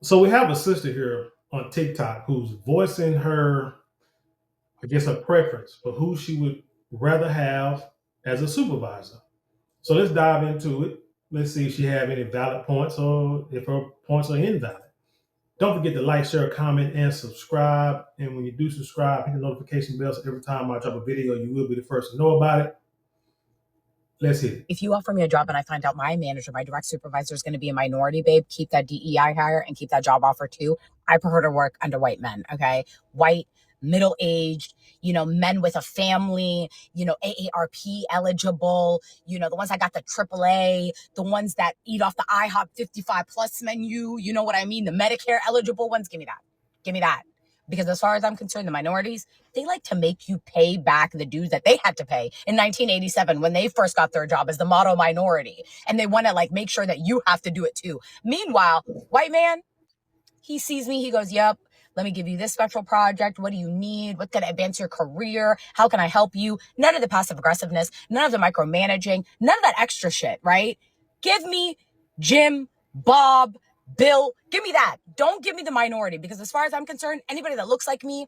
So we have a sister here on TikTok who's voicing her, I guess, her preference for who she would rather have as a supervisor. So let's dive into it. Let's see if she have any valid points or if her points are invalid. Don't forget to like, share, comment, and subscribe. And when you do subscribe, hit the notification bell so every time I drop a video, you will be the first to know about it. Let's hit it. If you offer me a job and I find out my manager, my direct supervisor is going to be a minority, babe, keep that DEI hire and keep that job offer too. I prefer to work under white men, okay? White, middle aged, men with a family, AARP eligible, the ones that got the AAA, the ones that eat off the IHOP 55 plus menu, you know what I mean? The Medicare eligible ones, give me that. Give me that. Because as far as I'm concerned, the minorities, they like to make you pay back the dues that they had to pay in 1987 when they first got their job as the model minority. And they want to make sure that you have to do it too. Meanwhile, white man, he sees me, he goes, yep, let me give you this special project. What do you need? What's going to advance your career? How can I help you? None of the passive aggressiveness, none of the micromanaging, none of that extra shit, right? Give me Jim, Bob, Bill, give me that. Don't give me the minority, because as far as I'm concerned, anybody that looks like me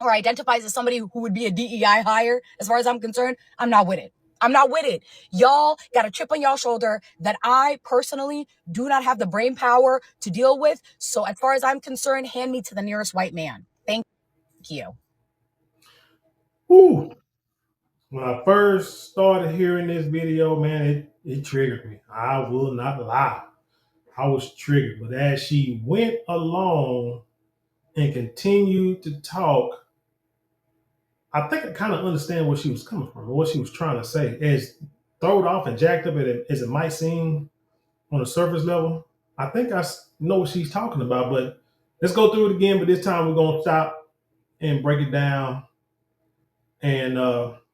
or identifies as somebody who would be a DEI hire, as far as I'm concerned, I'm not with it. I'm not with it. Y'all got a chip on y'all shoulder that I personally do not have the brain power to deal with. So as far as I'm concerned, hand me to the nearest white man. Thank you. Whew. When I first started hearing this video, man, it triggered me. I will not lie. I was triggered. But as she went along and continued to talk, I think I kind of understand where she was coming from and what she was trying to say. As thrown off and jacked up as it might seem on the surface level, I think know what she's talking about. But let's go through it again. But this time we're going to stop and break it down and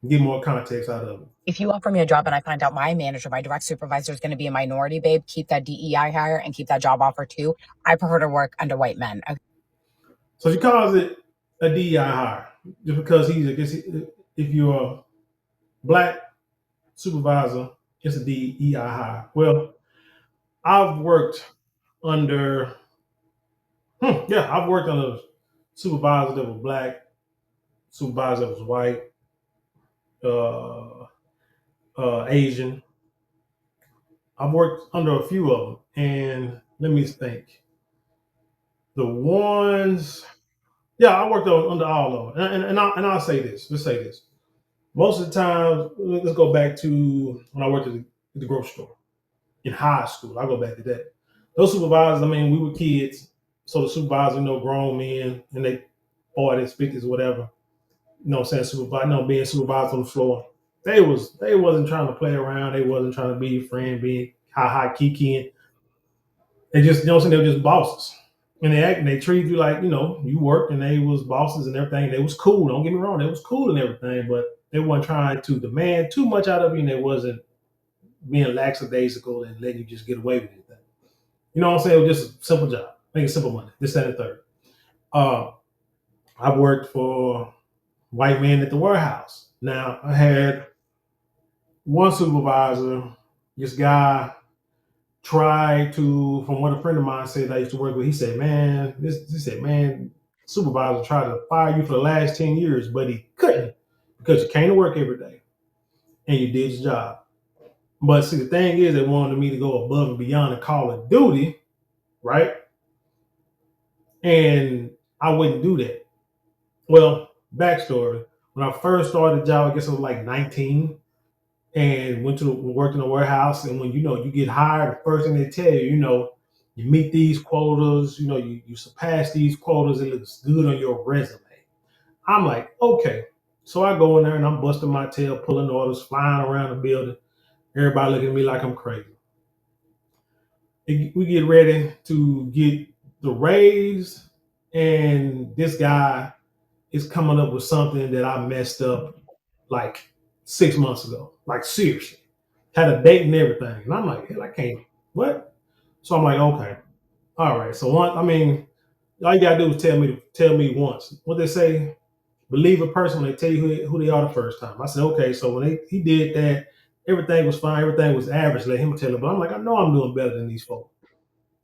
get more context out of it. If you offer me a job and I find out my manager, my direct supervisor is going to be a minority, babe, keep that DEI hire and keep that job offer too. I prefer to work under white men. Okay? So she calls it a DEI hire just because I guess, if you're a black supervisor, it's a DEI hire. Well, I've worked under, I've worked under supervisors that were black, supervisors that was white, uh, Asian. I've worked under a few of them, and let me think. The ones, I worked under all of them, and I'll say this. Let's say this. Most of the time, let's go back to when I worked at the grocery store in high school. I go back to that. Those supervisors, I mean, we were kids, so the supervisors, grown men, and they 40s, 50s, whatever. You know what I'm saying? Being supervised on the floor. They wasn't trying to play around. They wasn't trying to be your friend, being high kiki. They just, you know what I'm saying? They were just bosses. And they treated you like, you worked and they was bosses and everything. They was cool. Don't get me wrong. They was cool and everything, but they weren't trying to demand too much out of you, and they wasn't being lackadaisical and letting you just get away with anything. You know what I'm saying? It was just a simple job, making simple money. This, that, and the third. Uh, I worked for white men at the warehouse. Now I had one supervisor. This guy tried to, from what a friend of mine said I used to work with. He said, "Man, supervisor tried to fire you for the last 10 years, but he couldn't because you came to work every day and you did your job." But see, the thing is, they wanted me to go above and beyond the call of duty, right? And I wouldn't do that. Well, backstory: when I first started the job, I guess I was like 19, and worked in a warehouse. And when you get hired, the first thing they tell you, you meet these quotas, you surpass these quotas, it looks good on your resume. I'm like, okay. So I go in there and I'm busting my tail, pulling orders, flying around the building. Everybody looking at me like I'm crazy. We get ready to get the raise, and this guy is coming up with something that I messed up like 6 months ago. Like, seriously. Had a date and everything. And I'm like, hell, I can't. What? So I'm like, okay. All right. So all you gotta do is tell me once. What they say, believe a person when they tell you who they are the first time. I said, okay. So when he did that, everything was fine. Everything was average. Let him tell it. But I'm like, I know I'm doing better than these folks.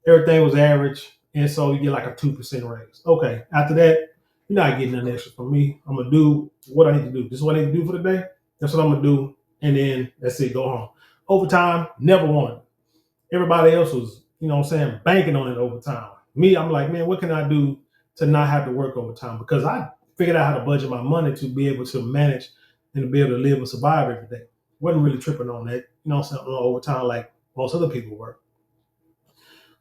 Everything was average. and so you get like a 2% raise. Okay, after that, you're not getting nothing extra from me. I'm gonna do what I need to do. This is what I need to do for the day. That's what I'm gonna do, and then that's it. Go home. Overtime, never won. Everybody else was, what I'm saying, banking on it overtime. Me, I'm like, man, what can I do to not have to work overtime? Because I figured out how to budget my money to be able to manage and to be able to live and survive every day. Wasn't really tripping on that, what I'm saying, on overtime like most other people were.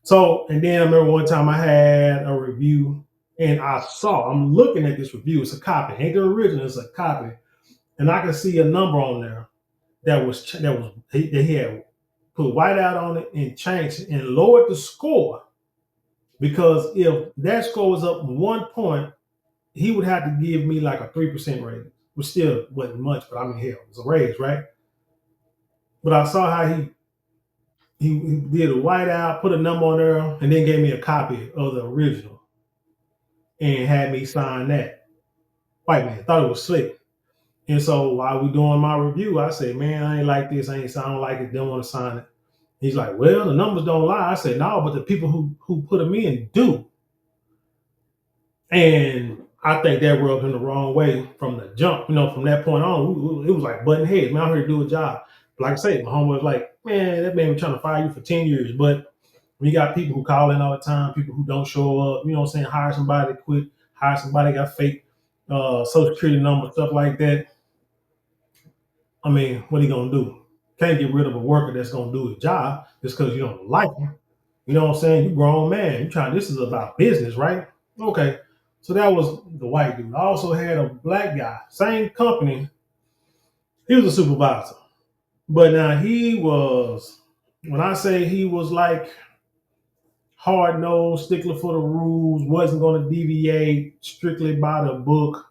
So, and then I remember one time I had a review and I'm looking at this review. It's a copy, ain't the original, it's a copy. And I can see a number on there that he had put white out on it and changed it and lowered the score, because if that score was up 1 point, he would have to give me like a 3% raise, which still wasn't much, but I mean, hell, it's a raise, right? But I saw how he did a whiteout, put a number on there, and then gave me a copy of the original and had me sign that. White man thought it was slick. And so while we doing my review, I said, man, I ain't like this. I don't like it. Didn't want to sign it. He's like, well, the numbers don't lie. I said, no, but the people who put them in do. And I think that rubbed him the wrong way from the jump. From that point on, it was like button heads. Man, I'm here to do a job. But like I said, my homeboy was like, man, that man was trying to fire you for 10 years. But we got people who call in all the time, people who don't show up, what I'm saying, hire somebody to quit, hire somebody got fake social security number, stuff like that. I mean, what are you gonna do? Can't get rid of a worker that's gonna do his job just because you don't like him. You know what I'm saying? You grown man. You trying. This is about business, right? Okay. So that was the white dude. I also had a black guy, same company. He was a supervisor, but now he was. When I say he was like hard nosed, stickler for the rules, wasn't going to deviate strictly by the book.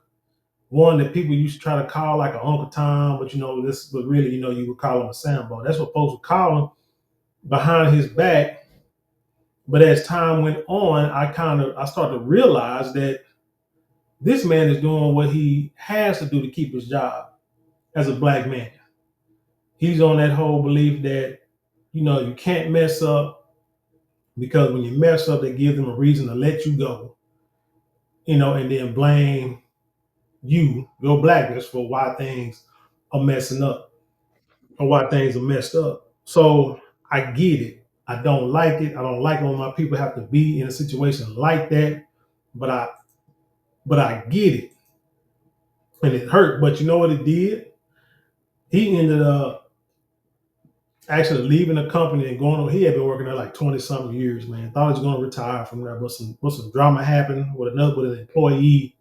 One that people used to try to call like an Uncle Tom, but this, but really, you would call him a Sambo. That's what folks would call him behind his back. But as time went on, I started to realize that this man is doing what he has to do to keep his job as a black man. He's on that whole belief that, you can't mess up, because when you mess up, they give them a reason to let you go, and then blame your blackness, for why things are messing up or why things are messed up. So I get it. I don't like it. I don't like when my people have to be in a situation like that. But I get it. And it hurt. But you know what it did? He ended up actually leaving the company and going on. He had been working there like 20 something years, man. Thought he was gonna retire from there, but some drama happened with an employee.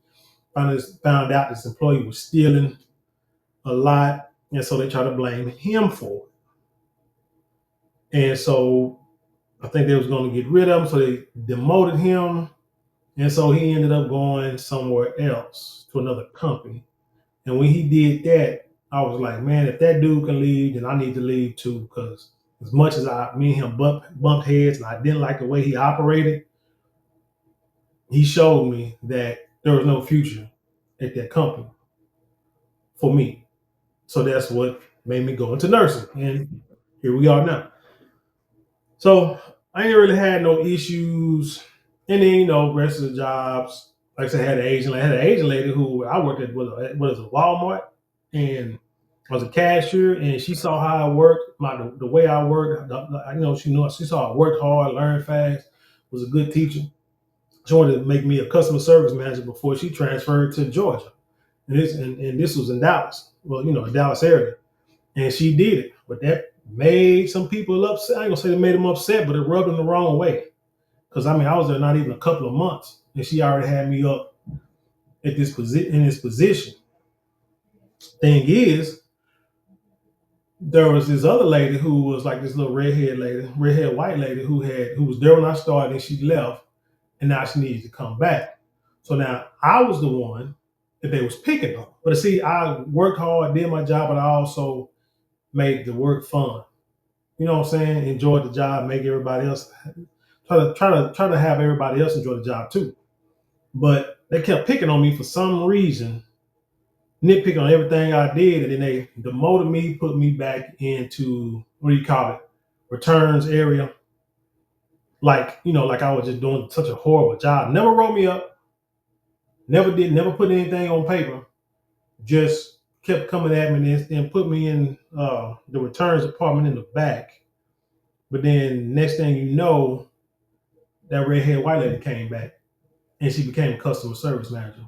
Found out this employee was stealing a lot, and so they tried to blame him for it. And so I think they was going to get rid of him, so they demoted him, and so he ended up going somewhere else to another company. And when he did that, I was like, man, if that dude can leave, then I need to leave too, because as much as me and him bumped heads, and I didn't like the way he operated, he showed me that there was no future at that company for me. So that's what made me go into nursing, and here we are now. So I ain't really had no issues. And then, rest of the jobs, like I said, I had an Asian lady who I worked at, what is it, Walmart, and I was a cashier, and she saw how I worked, the way I worked. She saw I worked hard, learned fast, was a good teacher. She wanted to make me a customer service manager before she transferred to Georgia, and this was in Dallas. Well, the Dallas area, and she did it, but that made some people upset. I ain't gonna say it made them upset, but it rubbed them the wrong way. Because I mean, I was there not even a couple of months, and she already had me up at this position. Thing is, there was this other lady who was like this little redhead white lady who was there when I started, and she left, and now she needs to come back. So now I was the one that they was picking on. But see, I worked hard, did my job, but I also made the work fun. You know what I'm saying? Enjoy the job, make everybody else try to have everybody else enjoy the job too. But they kept picking on me for some reason, nitpicking on everything I did, and then they demoted me, put me back into, what do you call it, returns area. like like I was just doing such a horrible job. Never wrote me up, never put anything on paper. Just kept coming at me and put me in the returns department in the back. But then next thing you know, that redhead white lady came back and she became a customer service manager.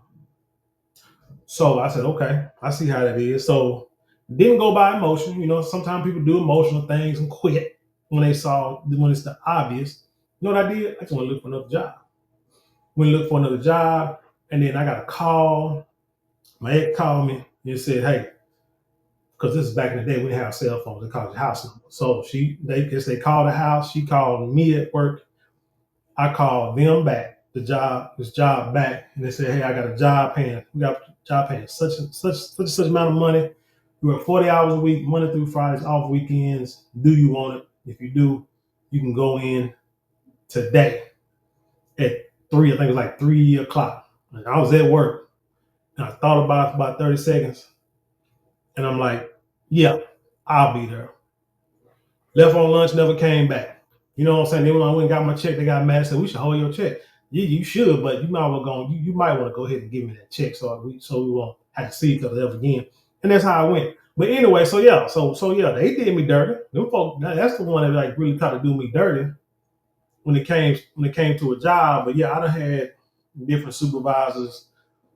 So I said, okay, I see how that is. So didn't go by emotion. Sometimes people do emotional things and quit when it's the obvious. You know what I did? I just want to look for another job. Went to look for another job, and then I got a call. My ex called me and said, "Hey, because this is back in the day, we didn't have cell phones. They called your house number. So they called the house. She called me at work. I called them back, this job back, and they said, "Hey, I got a job paying. We got a job paying such amount of money. We work 40 hours a week, Monday through Fridays, off weekends. Do you want it? If you do, you can go in today at 3. I think it was like 3 o'clock." And I was at work, and I thought about it for about 30 seconds, and I'm like, "Yeah, I'll be there." Left on lunch, never came back. You know what I'm saying? Then when I went and got my check, they got mad and said, "We should hold your check." Yeah, you should, but you might well go. You might want to go ahead and give me that check so we won't have to see each other ever again. And that's how I went. But anyway, so yeah, they did me dirty. Them folk, that's the one that like really tried to do me dirty when it came to a job. But yeah, I done had different supervisors,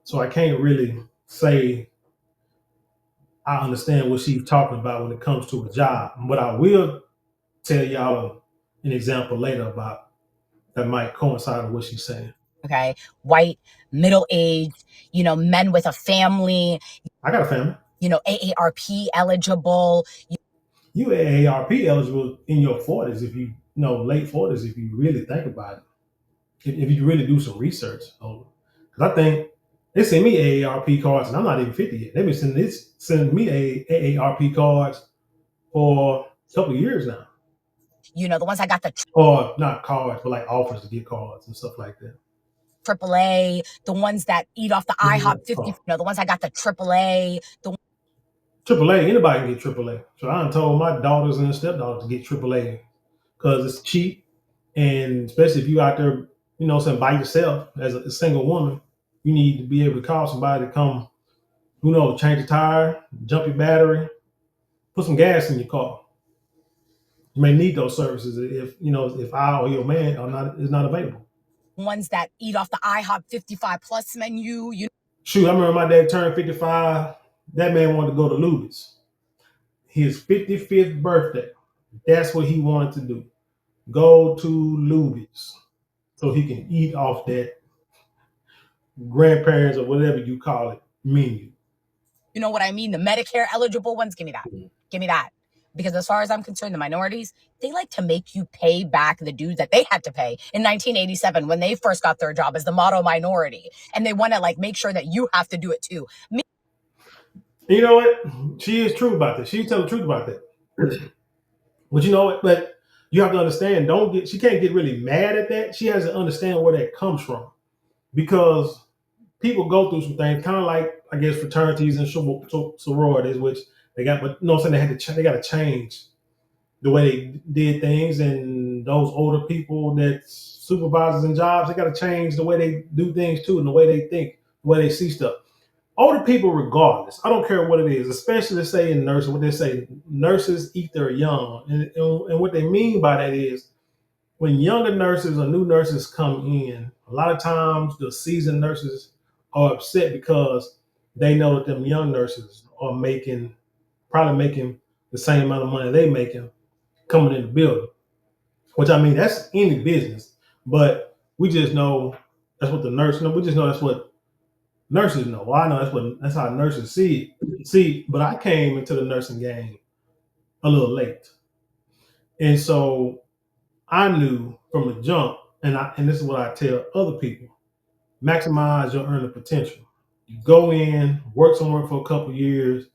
so I can't really say I understand what she's talking about when it comes to a job. But I will tell y'all an example later about that might coincide with what she's saying. Okay. White, middle aged, men with a family, I got a family. AARP eligible. You AARP eligible in your 40s if late 40s if you really think about it. If you really do some research on it. Because I think they send me AARP cards and I'm not even 50 yet. They've been sending me AARP cards for a couple of years now. The ones that got the Or not cards, but like offers to get cards and stuff like that. AAA, the ones that eat off the IHOP 50, the ones that got the AAA, the AAA, anybody can get AAA. So I done told my daughters and stepdaughters to get AAA because it's cheap, and especially if you out there, saying by yourself as a single woman, you need to be able to call somebody to come, change your tire, jump your battery, put some gas in your car. You may need those services if I or your man is not available. ones that eat off the IHOP 55 plus menu. Shoot, I remember my dad turned 55. That man wanted to go to Luby's. His 55th birthday. That's what he wanted to do. Go to Luby's so he can eat off that grandparents or whatever you call it menu. You know what I mean? The Medicare eligible ones, give me that. Give me that. Because as far as I'm concerned, the minorities, they like to make you pay back the dues that they had to pay in 1987 when they first got their job as the model minority. And they want to make sure that you have to do it too. You know what? She is true about this. She tell the truth about that. But you know what? But you have to understand, she can't get really mad at that. She has to understand where that comes from. Because people go through some things, kind of like I guess fraternities and sororities, which they got, but I'm saying they got to change the way they did things, and those older people that supervisors and jobs, they got to change the way they do things too, and the way they think, the way they see stuff. Older people, regardless, I don't care what it is, especially let's say in nursing, what they say, nurses eat their young, and what they mean by that is when younger nurses or new nurses come in, a lot of times the seasoned nurses are upset because they know that them young nurses are probably making the same amount of money they making coming in the building. Which I mean, that's any business, but we just know that's what the nurse know. We just know that's what nurses know. Well, I know that's how nurses see it. See, but I came into the nursing game a little late, and so I knew from the jump, and this is what I tell other people: maximize your earning potential. You go in, work somewhere for a couple of years.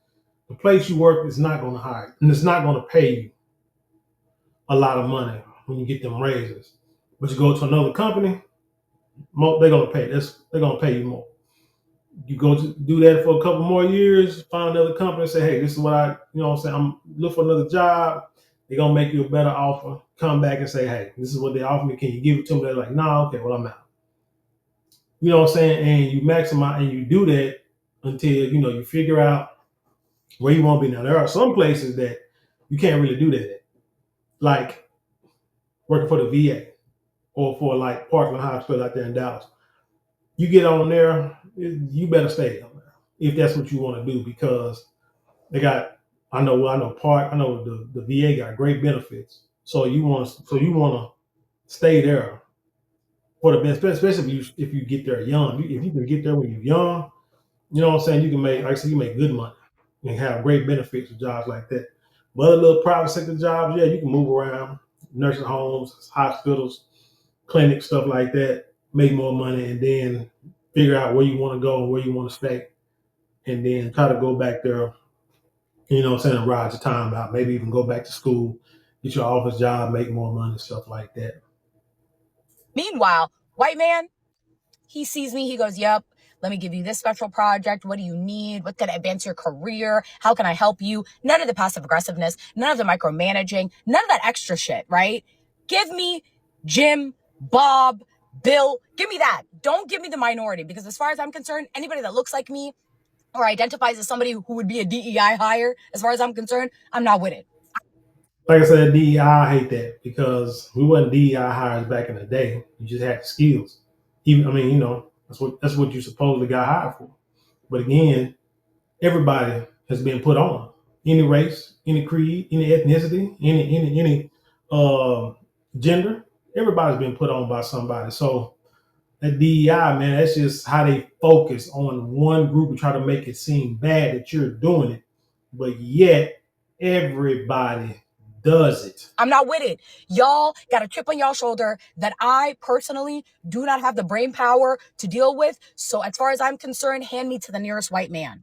The place you work is not going to hire, and it's not going to pay you a lot of money when you get them raises. But you go to another company, they're going to pay. They're going to pay you more. You go to do that for a couple more years, find another company, say, "Hey, this is what I, I'm looking for another job." They're gonna make you a better offer. Come back and say, hey, this is what they offer me. Can you give it to me? They're like, no, nah, okay, well I'm out. You know what I'm saying? And you maximize and you do that until you figure out where you want to be. Now there are some places that you can't really do that at, like working for the VA or for like Parkland Hospital out there in Dallas. You get on there, you better stay on there if that's what you want to do because they got. I know the VA got great benefits. So you want to stay there for the best, especially if you get there young. If you can get there when you're young, you know what I'm saying. You can make, like I said, you make good money and have great benefits with jobs like that. But other little private sector jobs, yeah, you can move around, nursing homes, hospitals, clinics, stuff like that. Make more money and then figure out where you want to go and where you want to stay, and then try to go back there. You know what I'm saying? Ride your time out. Maybe even go back to school, get your office job, make more money, stuff like that. Meanwhile, white man, he sees me, he goes, yep, let me give you this special project. What do you need? What's going to advance your career? How can I help you? None of the passive aggressiveness, none of the micromanaging, none of that extra shit, right? Give me Jim, Bob, Bill, give me that. Don't give me the minority, because as far as I'm concerned, anybody that looks like me or identifies as somebody who would be a DEI hire, as far as I'm concerned, I'm not with it. Like I said, DEI, I hate that because we wasn't DEI hires back in the day. You just had the skills. Even I mean, that's what you supposedly got hired for. But again, everybody has been put on. Any race, any creed, any ethnicity, any gender, everybody's been put on by somebody. So that DEI, man, that's just how they focus on one group and try to make it seem bad that you're doing it, but yet everybody does it. I'm not with it. Y'all got a chip on y'all shoulder that I personally do not have the brain power to deal with. So as far as I'm concerned, hand me to the nearest white man.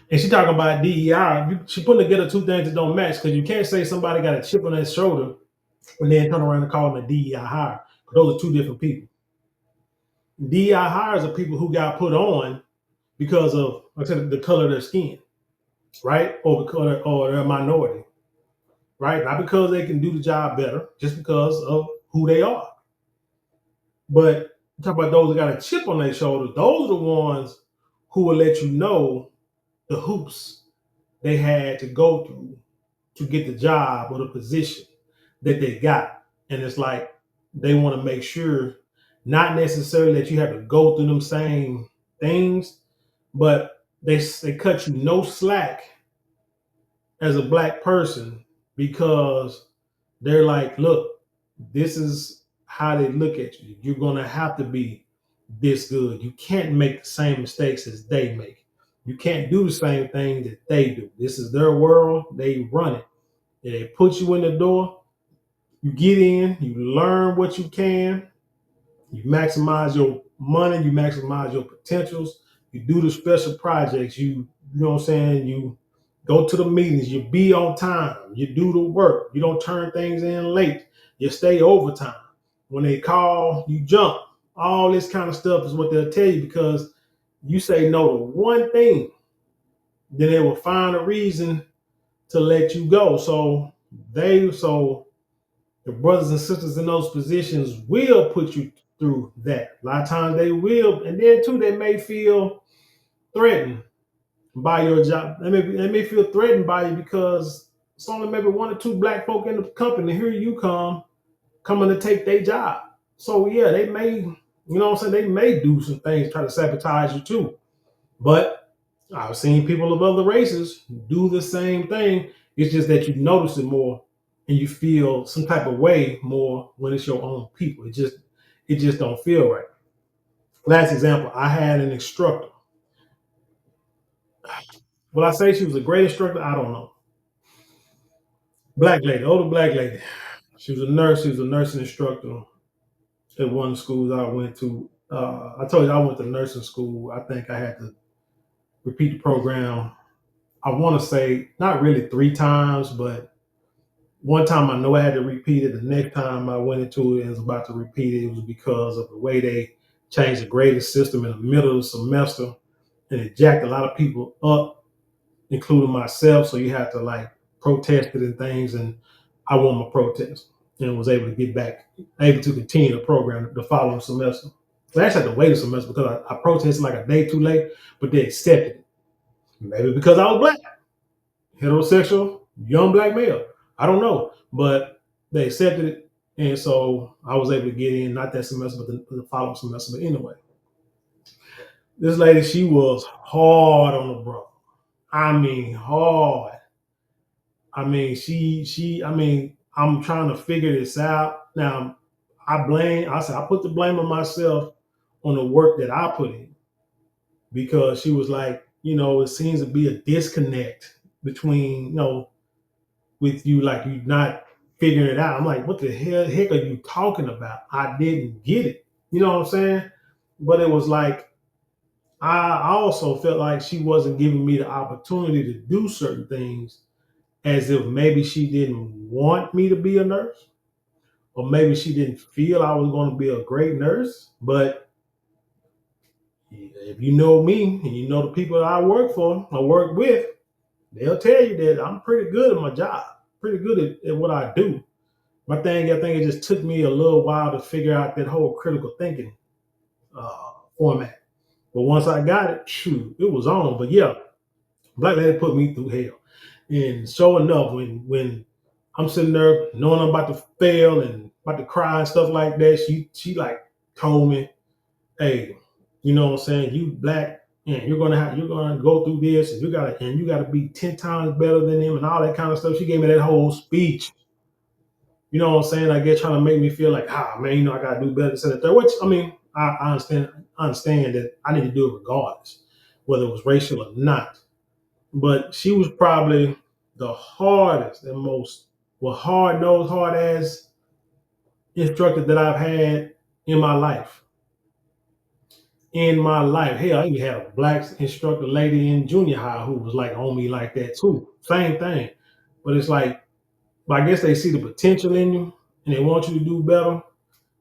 And she talking about DEI. She putting together two things that don't match because you can't say somebody got a chip on their shoulder and then turn around and call them a DEI hire. Those are two different people. DEI hires are people who got put on because of, like I said, the color of their skin, right? Or the color or their minority, right? Not because they can do the job better, just because of who they are. But talk about those that got a chip on their shoulder. Those are the ones who will let you know the hoops they had to go through to get the job or the position that they got. And it's like they want to make sure, not necessarily that you have to go through them same things, but they cut you no slack as a black person because they're like, look, this is how they look at you. You're gonna have to be this good. You can't make the same mistakes as they make. You can't do the same thing that they do. This is their world. They run it. And they put you in the door. You get in. You learn what you can. You maximize your money. You maximize your potentials. You do the special projects. You know what I'm saying? You go to the meetings. You be on time. You do the work. You don't turn things in late. You stay overtime. When they call, you jump. All this kind of stuff is what they'll tell you because you say no to one thing, then they will find a reason to let you go. So the brothers and sisters in those positions will put you through that. A lot of times they will, and then too they may feel threatened by your job. They may feel threatened by you because it's only maybe one or two black folk in the company. Here you coming to take their job. So yeah, they may, what I'm saying, they may do some things, try to sabotage you too. But I've seen people of other races do the same thing. It's just that you notice it more and you feel some type of way more when it's your own people. It just don't feel right. Last example, I had an instructor. Will I say she was a great instructor? I don't know. Black lady, older black lady. She was a nurse. She was a nursing instructor at one of the schools I went to. I told you I went to nursing school. I think I had to repeat the program. I want to say not really three times, but one time I know I had to repeat it. The next time I went into it and was about to repeat it, it was because of the way they changed the grading system in the middle of the semester, and it jacked a lot of people up, including myself. So you have to like protest it and things. And I won my protest and was able to get back, able to continue the program the following semester. So I actually had to wait a semester because I protested like a day too late, but they accepted it. Maybe because I was black, heterosexual, young black male. I don't know, but they accepted it, and so I was able to get in not that semester, but the following semester. But anyway, this lady, she was hard on the bro. I mean, hard. I mean, I'm trying to figure this out. Now, I said, I put the blame on myself on the work that I put in because she was like, it seems to be a disconnect between, with you, like you not figuring it out. I'm like, what the heck are you talking about? I didn't get it. You know what I'm saying? But it was like, I also felt like she wasn't giving me the opportunity to do certain things as if maybe she didn't want me to be a nurse, or maybe she didn't feel I was going to be a great nurse. But if you know me and you know the people that I work with, they'll tell you that I'm pretty good at my job, pretty good at what I do. My thing, I think it just took me a little while to figure out that whole critical thinking format. But once I got it, shoot, it was on. But yeah, Black Lady put me through hell. And sure enough, when I'm sitting there knowing I'm about to fail and about to cry and stuff like that, she like told me, hey, you know what I'm saying, you black and you're gonna go through this and you gotta be 10 times better than them and all that kind of stuff. She gave me that whole speech. You know what I'm saying? I guess trying to make me feel like, man, I gotta do better than the third. Which I mean, I understand that I need to do it regardless, whether it was racial or not. But she was probably the hardest and most hard nosed, hard ass instructor that I've had in my life. In my life. Hell, I even had a black instructor lady in junior high who was like on me like that too. Same thing. But it's like, I guess they see the potential in you and they want you to do better.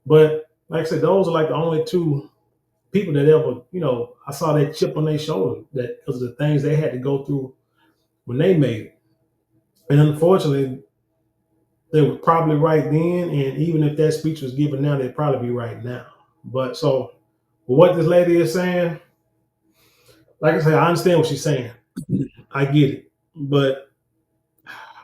But like I said, those are like the only two people that ever, I saw that chip on their shoulder that because of the things they had to go through when they made it. And unfortunately, they were probably right then, and even if that speech was given now, they'd probably be right now. But so, what this lady is saying, like I said, I understand what she's saying. I get it, but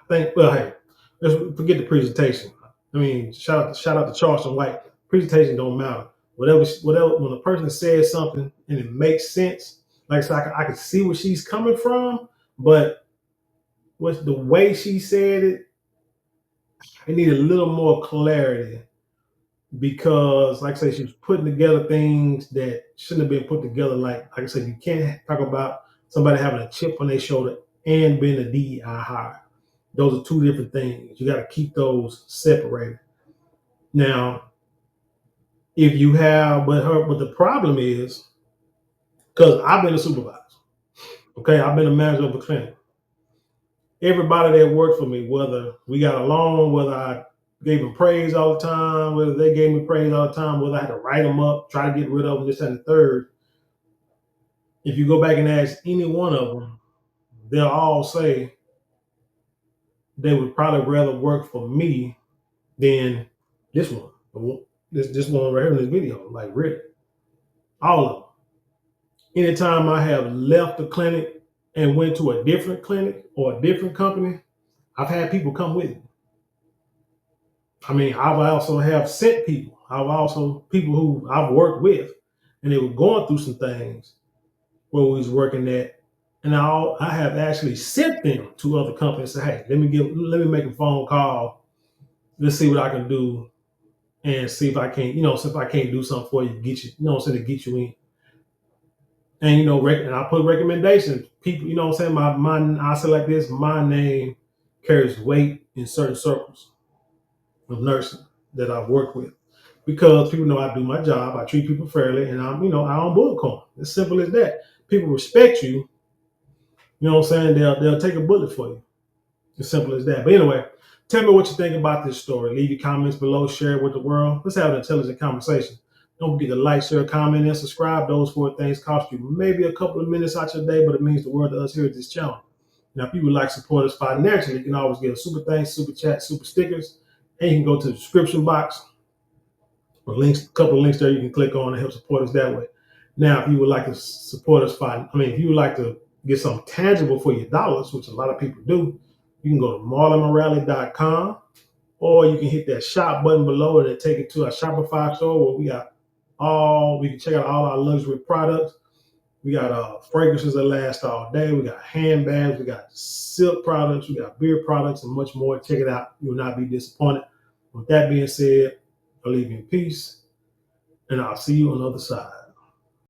well, hey, let's forget the presentation. I mean, shout out to Charleston White. Presentation don't matter. Whatever. When a person says something and it makes sense, like I said, I can see where she's coming from, but with the way she said it, I need a little more clarity because, like I said, she was putting together things that shouldn't have been put together. Like I said, you can't talk about somebody having a chip on their shoulder and being a DEI hire. Those are two different things. You got to keep those separated. Now, if you have, but the problem is because I've been a supervisor. Okay, I've been a manager of a clinic. Everybody that worked for me, whether we got along, whether I gave them praise all the time, whether they gave me praise all the time, whether I had to write them up, try to get rid of them, this and the third. If you go back and ask any one of them, they'll all say they would probably rather work for me than this one. This one right here in this video, like really, all of them. Anytime I have left the clinic and went to a different clinic or a different company, I've had people come with me. I mean, I've also have sent people. I've also people who I've worked with, and they were going through some things where we was working at, and I have actually sent them to other companies. And say, hey, let me make a phone call. Let's see what I can do, and see if I can't, see if I can't do something for you, get you, to get you in. And and I put recommendations. People, what I'm saying, I say like this, my name carries weight in certain circles of nursing that I've worked with. Because people know I do my job, I treat people fairly, and I don't bullcorn. As simple as that. People respect you, what I'm saying? They'll take a bullet for you. As simple as that. But anyway, tell me what you think about this story. Leave your comments below, share it with the world. Let's have an intelligent conversation. Don't forget to like, share, comment, and subscribe. Those four things cost you maybe a couple of minutes out your day, but it means the world to us here at this channel. Now, if you would like to support us financially, you can always get a super thanks, super chat, super stickers, and you can go to the description box. A couple of links there you can click on and help support us that way. Now, if you would like to support us, if you would like to get something tangible for your dollars, which a lot of people do, you can go to marlonmorale.com, or you can hit that shop button below and it'll take you to our Shopify store where we can check out all our luxury products. We got fragrances that last all day. We got handbags. We got silk products. We got beer products and much more. Check it out. You will not be disappointed. With that being said, I'll leave you in peace, and I'll see you on the other side.